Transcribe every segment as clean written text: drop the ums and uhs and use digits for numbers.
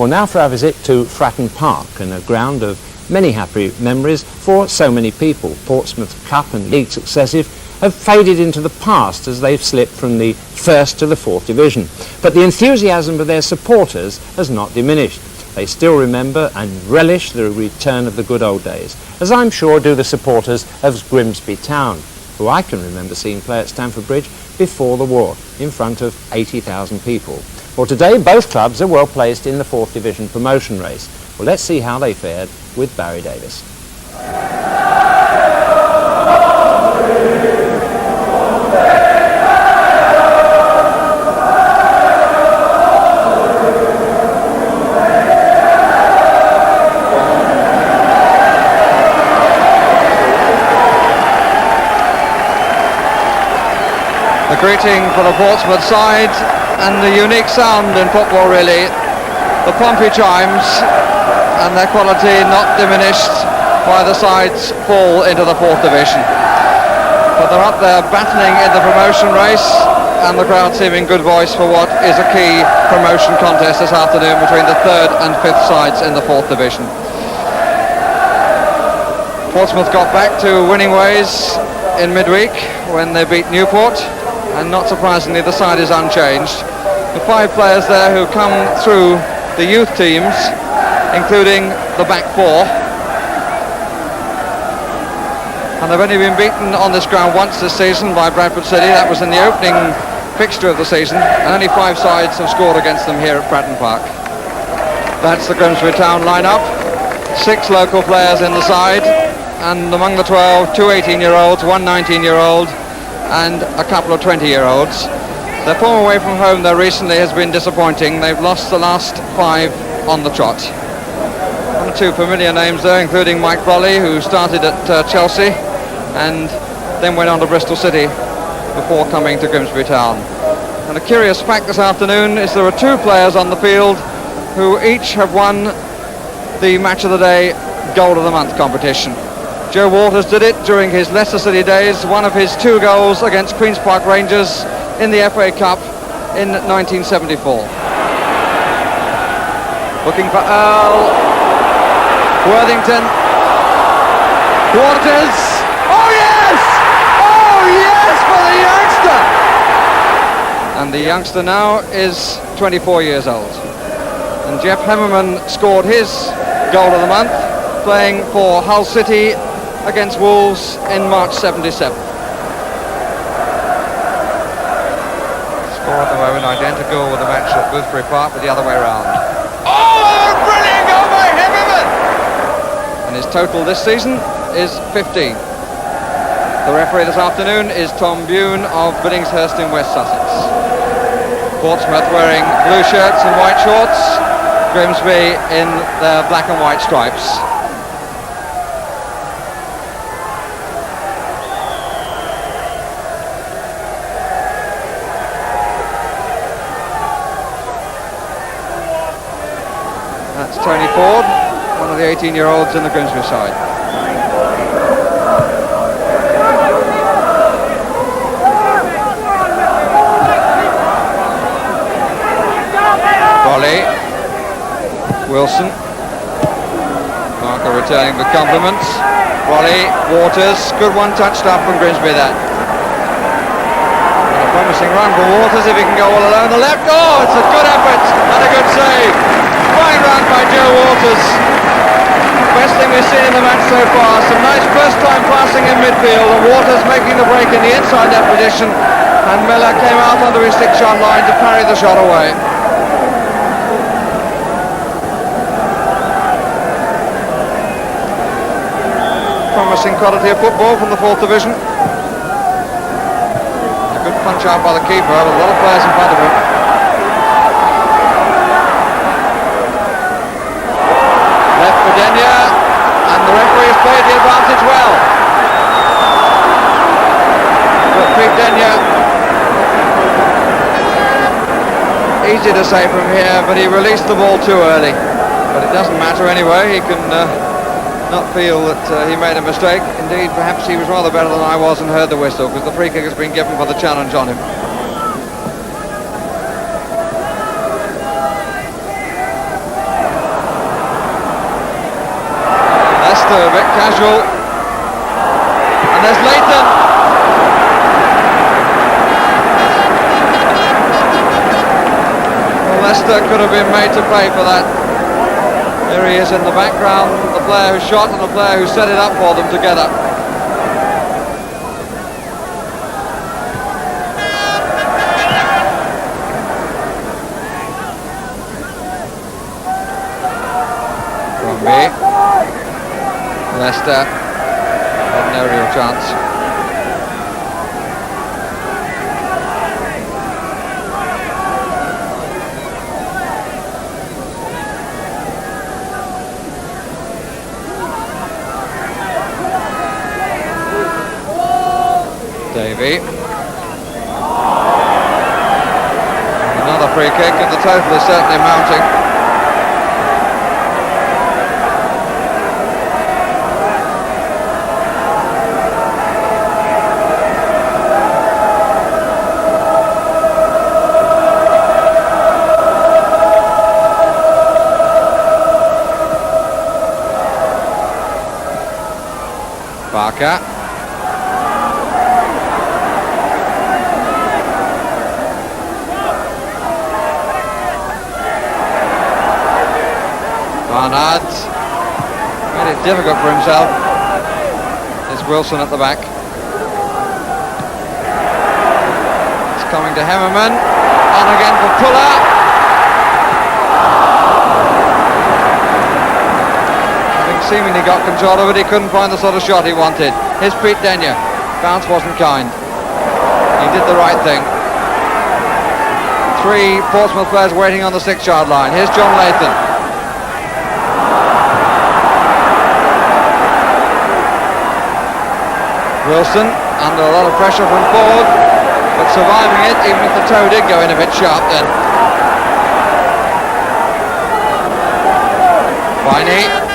Well, now for our visit to Fratton Park, and a ground of many happy memories for so many people. Portsmouth Cup and League successive have faded into the past as they've slipped from the first to the fourth division. But the enthusiasm of their supporters has not diminished. They still remember and relish the return of the good old days, as I'm sure do the supporters of Grimsby Town, who I can remember seeing play at Stamford Bridge before the war in front of 80,000 people. Well, today both clubs are well placed in the fourth division promotion race. Well, let's see how they fared with Barry Davis. The greeting for the Portsmouth side, and the unique sound in football really, the Pompey chimes, and their quality not diminished by the side's fall into the fourth division. But they're up there battling in the promotion race, and the crowd seeming good voice for what is a key promotion contest this afternoon between the third and fifth sides in the fourth division. Portsmouth got back to winning ways in midweek when they beat Newport, and not surprisingly the side is unchanged. The 5 players there who come through the youth teams, including the back 4, and they've only been beaten on this ground once this season by Bradford City. That was in the opening fixture of the season, and only 5 sides have scored against them here at Fratton Park. That's the Grimsby Town lineup. 6 local players in the side, and among the 12, 2 18-year-olds, 1 19-year-old, and a couple of 20-year-olds. Their form away from home though recently has been disappointing. They've lost the last 5 on the trot. 1 or 2 familiar names there, including Mike Brolly, who started at Chelsea and then went on to Bristol City before coming to Grimsby Town. And a curious fact this afternoon is there are 2 players on the field who each have won the Match of the Day Goal of the Month competition. Joe Waters did it during his Leicester City days, one of his 2 goals against Queen's Park Rangers in the FA Cup in 1974. Looking for Earl, Worthington, Waters, oh yes! Oh yes for the youngster! And the youngster now is 24 years old. And Jeff Hemmerman scored his goal of the month, playing for Hull City against Wolves in March 77. Score at the moment identical with the match at Boothbury Park, but the other way around. Oh, brilliant goal by Hemmerman! And his total this season is 15. The referee this afternoon is Tom Bune of Billingshurst in West Sussex. Portsmouth wearing blue shirts and white shorts, Grimsby in their black and white stripes. Tony Ford, one of the 18-year-olds in the Grimsby side. Brolly, Wilson, Marker returning the compliments. Brolly, Waters, good one-touch stuff from Grimsby there. And a promising run for Waters if he can go all alone. The left, oh, it's a good effort and a good save. Fine run by Joe Waters. Best thing we've seen in the match so far. Some nice first time passing in midfield, and Waters making the break in the inside net position, and Mellor came out under his 6-yard line to parry the shot away. Promising quality of football from the 4th division. A good punch out by the keeper, with a lot of players in front of him. And the referee has played the advantage well. But Pete Denyer, easy to say from here, but he released the ball too early. But it doesn't matter anyway, he can not feel that he made a mistake. Indeed, perhaps he was rather better than I was and heard the whistle, because the free kick has been given for the challenge on him. Casual. And there's Lathan. Well, Leicester could have been made to pay for that. Here he is in the background, the player who shot and the player who set it up for them together. Leicester had no real chance. Davey. Another free kick, and the total is certainly mounting. Barker. Barnard made it difficult for himself. There's Wilson at the back. It's coming to Hemmerman. On again for Puller. Seemingly got control of it, he couldn't find the sort of shot he wanted. Here's Pete Denyer. Bounce wasn't kind. He did the right thing. 3 Portsmouth players waiting on the 6-yard line. Here's John Lathan. Wilson under a lot of pressure from forward, but surviving it, even if the toe did go in a bit sharp then. Viney.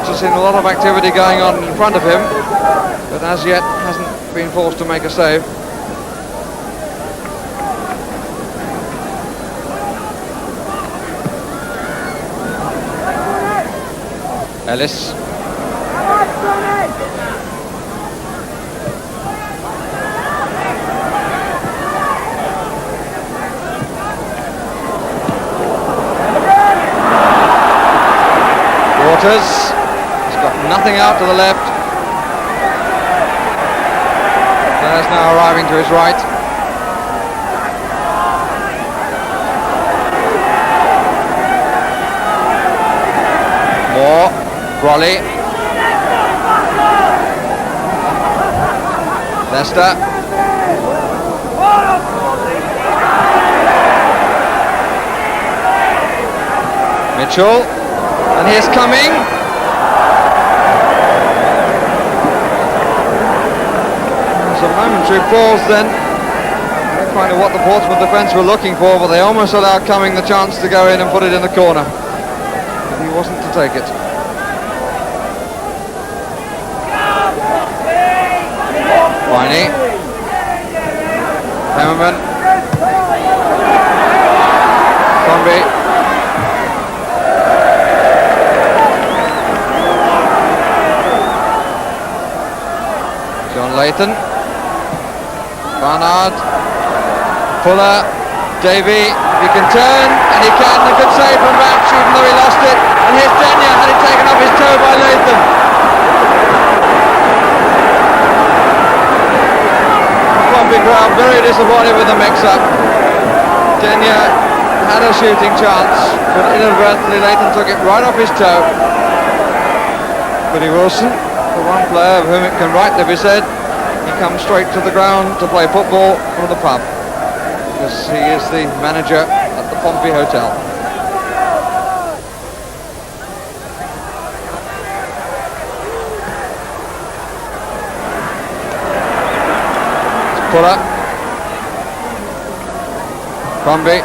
Has seen a lot of activity going on in front of him, but as yet hasn't been forced to make a save. Ellis. Waters. Nothing out to the left. There's now arriving to his right. Moore, Brolly. Leicester. Mitchell. And here's coming. A momentary pause then. I don't quite know what the Portsmouth defence were looking for, but they almost allowed Cumming the chance to go in and put it in the corner. But he wasn't to take it. Viney. Hemmerman. Pompey. John Lathan. Barnard, Puller, Davey, he can turn, and he can, a good save from Batch, even though he lost it, and here's Denyer, had it taken off his toe by Lathan. Pompey crowd very disappointed with the mix-up. Denyer had a shooting chance, but inadvertently Lathan took it right off his toe. But Wilson, the one player of whom it can rightly be said, he comes straight to the ground to play football from the pub, because he is the manager at the Pompey Hotel. It's Puller. Pompey.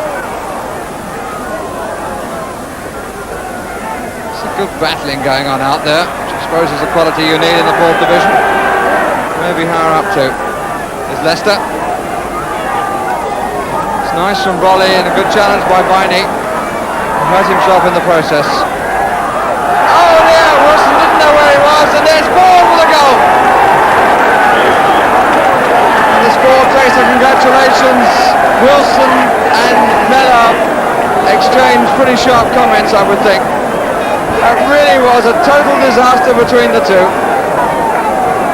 It's a good battling going on out there, which I suppose is the quality you need in the 4th division. Maybe higher up to. is Leicester. It's nice from Brolly and a good challenge by Viney. He hurt himself in the process. Oh dear, Wilson didn't know where he was, and there's ball for the goal. And the score takes a congratulations. Wilson and Mellor exchanged pretty sharp comments, I would think. That really was a total disaster between the two.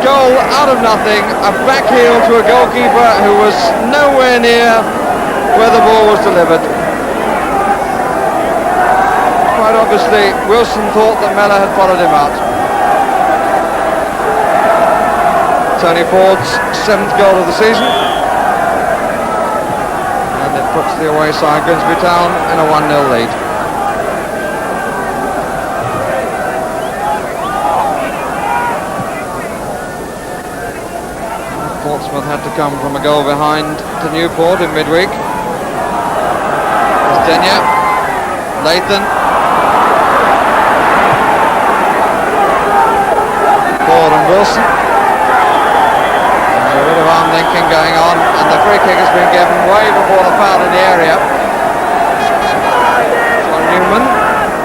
Goal out of nothing, a back heel to a goalkeeper who was nowhere near where the ball was delivered. Quite obviously, Wilson thought that Mellor had followed him out. Tony Ford's 7th goal of the season. And it puts the away side Grimsby Town in a 1-0 lead. Portsmouth had to come from a goal behind to Newport in midweek. There's Denyer, Lathan, Ford and Wilson. And a bit of arm linking going on, and the free kick has been given way before the foul in the area. John Newman,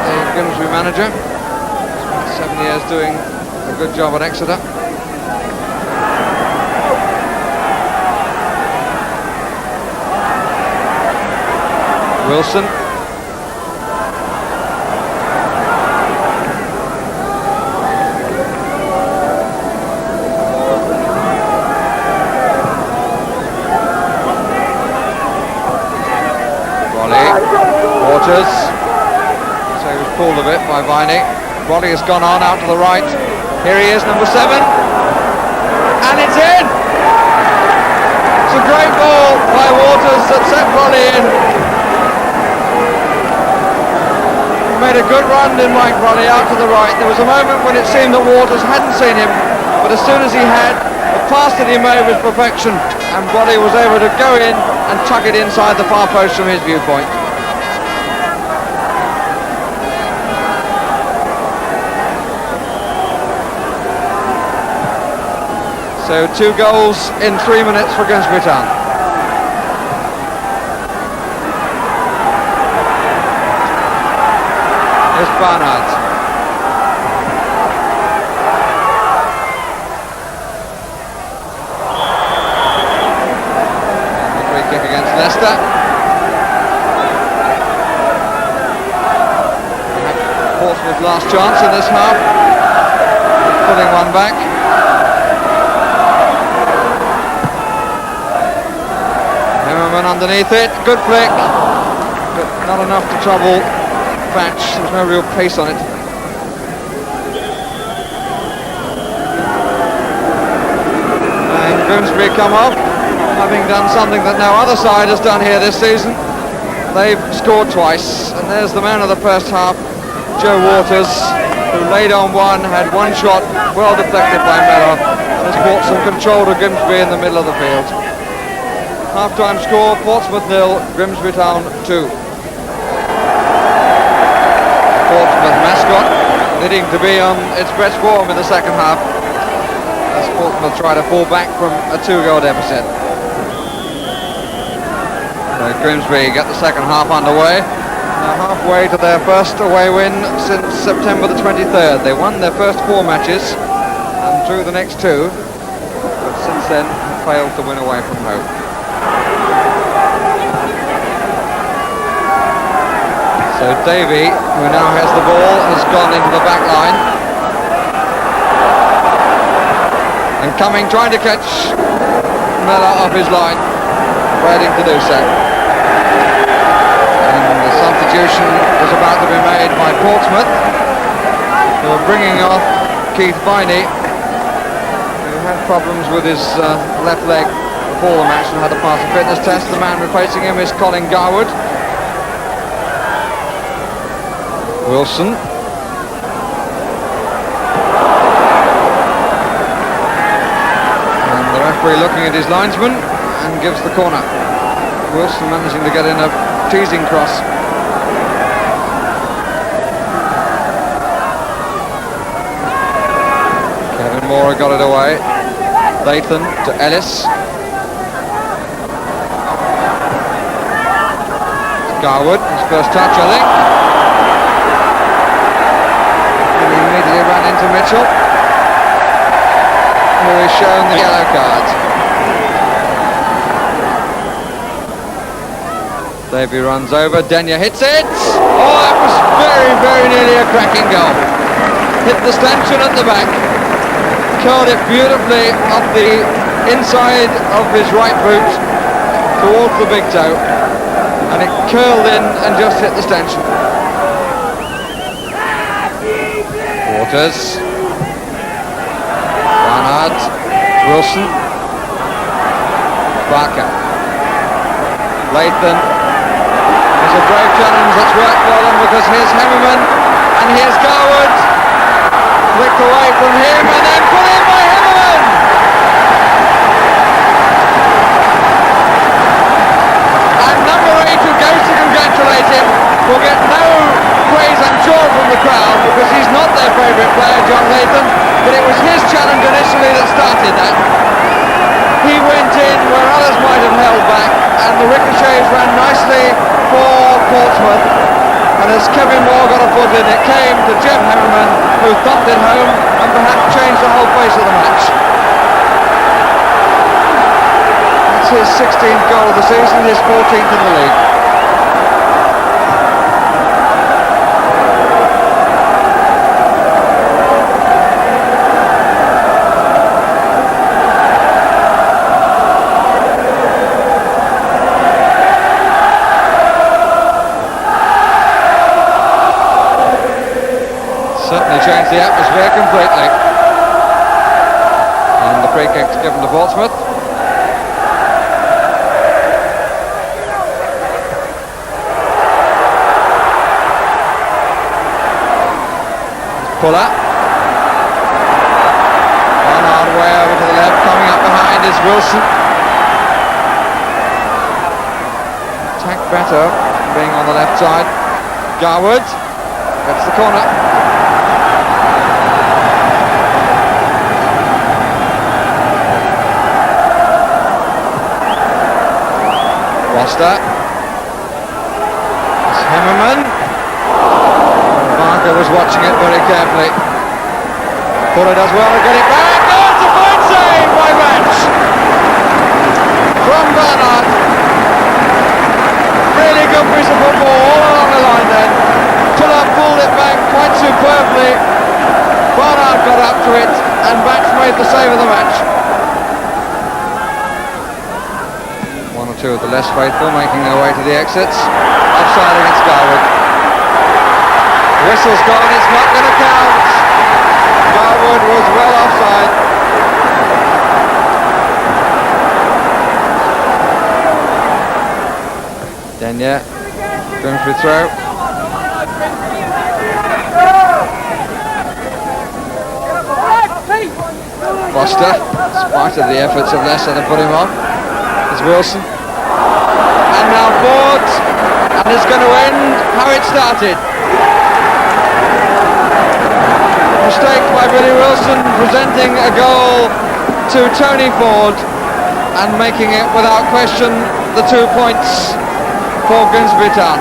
the Grimsby manager, spent 7 years doing a good job at Exeter. Wilson. Brolly. Waters. So he was pulled a bit by Viney. Brolly has gone on out to the right. Here he is, number 7. And it's in! It's a great ball by Waters that set Brolly in. Made a good run in Mike Brolly out to the right. There was a moment when it seemed that Waters hadn't seen him, but as soon as he had, the pass that he made was perfection, and Brolly was able to go in and tuck it inside the far post from his viewpoint. So 2 goals in 3 minutes for Grimsby Town. It's Barnard. And the free kick against Leicester. Portsmouth's last chance in this half. Pulling one back. Hemmerman underneath it. Good flick, but not enough to trouble Batch. There's no real pace on it. And Grimsby come up, having done something that no other side has done here this season. They've scored twice, and there's the man of the first half, Joe Waters, who laid on one, had one shot, well deflected by Mellor, and has brought some control to Grimsby in the middle of the field. Half-time score, Portsmouth 0, Grimsby Town 2. Portsmouth mascot needing to be on its best form in the second half as Portsmouth try to fall back from a 2-goal deficit. So Grimsby get the second half underway. Now halfway to their first away win since September the 23rd. They won their first 4 matches and drew the next 2, but since then have failed to win away from home. So Davey, who now has the ball, has gone into the back line. And coming, trying to catch Mellor off his line, failing to do so. And the substitution was about to be made by Portsmouth, who are bringing off Keith Viney, who had problems with his left leg before the match and had to pass a fitness test. The man replacing him is Colin Garwood. Wilson. And the referee looking at his linesman and gives the corner. Wilson managing to get in a teasing cross. Kevin Moore got it away. Lathan to Ellis. Garwood, his first touch, I think. And he immediately ran into Mitchell, who is shown the yellow card. Davey runs over, Denyer hits it! Oh, that was very, very nearly a cracking goal. Hit the stanchion at the back, curled it beautifully off the inside of his right boot towards the big toe, and it curled in and just hit the stanchion. Waters, Barnard, Wilson, Barker, Lathan. There's a brave challenge that's worked well on, because here's Hemmerman and here's Garwood. Flicked away from him and then put in by Hemmerman. And number 8, who goes to congratulate him, will get no praise, I'm sure, from the crowd, because he's not their favourite player, John Lathan, but it was his challenge initially that started that. He went in where others might have held back, and the ricochets ran nicely for Portsmouth. And as Kevin Moore got a foot in, it came to Jim Hemmerman, who thumped it home and perhaps changed the whole face of the match. That's his 16th goal of the season, his 14th in the league. Certainly changed the atmosphere completely. And the free kick's given to Portsmouth. Puller. Barnard way over to the left, coming up behind is Wilson. Attack better, being on the left side. Garwood gets the corner. Foster. It's Hemmerman. Barker was watching it very carefully. Puller does well to get it back. Oh, it's a fine save by Match from Barnard. Really good piece of football all along the line then. Puller pulled it back quite superbly. Barnard got up to it and Match made the save of the match. Two of the less faithful making their way to the exits. Offside against Garwood. Whistle's gone, it's not going to count. Garwood was well offside. Denyer, Grimsby throw. Foster, in spite of the efforts of Leicester to put him off, is Wilson. And now Ford, and it's going to end how it started. Mistake by Billy Wilson, presenting a goal to Tony Ford and making it without question the 2 points for Grimsby Town.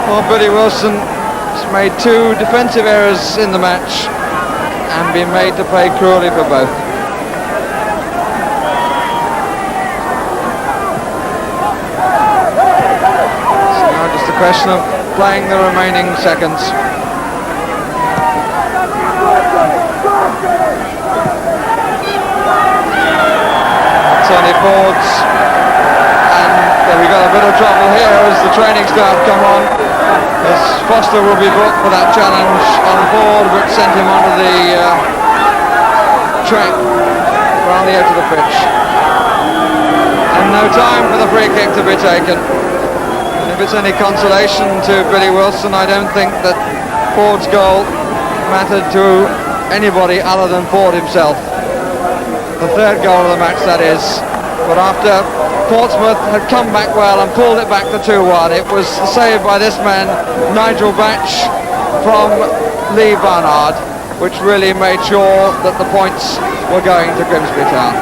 Well, Billy Wilson has made 2 defensive errors in the match and been made to pay cruelly for both. Question of playing the remaining seconds. Tony Ford's, and we got a bit of trouble here as the training staff come on, as Foster will be booked for that challenge on Ford, which sent him onto the track around the edge of the pitch, and no time for the free kick to be taken. If it's any consolation to Billy Wilson, I don't think that Ford's goal mattered to anybody other than Ford himself. The 3rd goal of the match, that is. But after Portsmouth had come back well and pulled it back to 2-1, it was the save by this man, Nigel Batch, from Lee Barnard, which really made sure that the points were going to Grimsby Town.